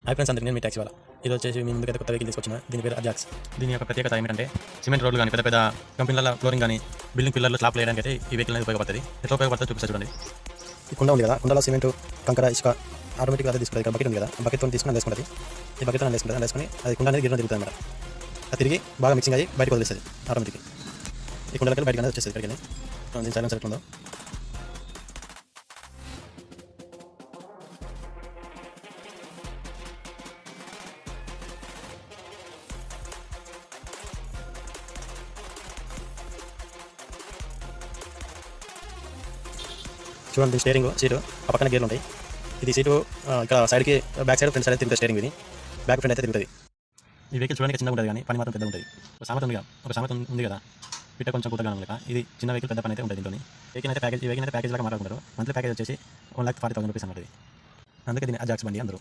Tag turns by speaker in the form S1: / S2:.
S1: Hi friends, అందరికీ నేను మీ taxi వాళ్ళ. ఈరోజు వచ్చేసి మీ ముందుకైతే కొత్త వెహికల్ తీసుకొచ్చిన. దీని పేరు అజాక్స్. దీని యొక్క ప్రత్యేకత ఏమిటంటే సిమెంట్ రోడ్లు కానీ పెద్ద పెద్ద కంపెనీల ఫ్లోరింగ్ కానీ బిల్డింగ్ పిల్లర్లు స్లాప్ వేయడానికి అయితే ఈ వెహికల్ అనేది ఉపయోగపడుతుంది. ఎట్లా ఉపయోగపడుతుందో చూపిస్తా చూడండి. ఈ కుండ ఉంది కదా, కుండలో సిమెంట్, కంకర, ఇసుక ఆటోమేటిక్గా అదే తీసుకుంటుంది. ఇక్కడ బకెట్ ఉంది కదా, ఆ బకెట్తో తీసుకుని వేసుకుంటుంది. ఈ బకెట్ వేసుకుని అది కుండ అనేది గిన్నె తిరుగుతుంది అన్నమాట. అది తిరిగి బాగా మిక్సింగ్ అయ్యి బయటకు వదిలేస్తుంది ఆటోమేటిక్. ఈ కుండలకి బయటకు అనేది వచ్చేస్తుంది. ఇక్కడికి దీని సైలెన్స్ ఎట్లుందో చూడండి. స్టీరింగ్ సీటు ఆ పక్కన గేర్లు ఉంటాయి. ఇది సీటు ఇక్కడ సైడ్కి బ్యాక్ సైడ్ ఫ్రంట్ సైడ్ తిరుగుతుంది. స్టీరింగ్ ఇది బ్యాక్ ఫ్రంట్ అయితే తిరుగుతుంది. ఈ వెహికల్ చూడడానికి చిన్నగా ఉంటుంది కానీ పని మాత్రం పెద్ద ఉంటుంది. ఒక సామెత ఉంది కదా, పిట్ట కొంచెం కూతగా ఉండలేక. ఇది చిన్న వెహికల్ పెద్ద పని అయితే ఉంటుంది. దీంతో ఈ వెహికల్ అయితే ప్యాకేజ్ లాగా మాట్లాడుకుంటారు. మంత్లీ ప్యాకేజ్ వచ్చేసి 1,40,000 రూపీస్ అన్నది. అందుకే దీన్ని అజాక్స్ బండి అందరూ.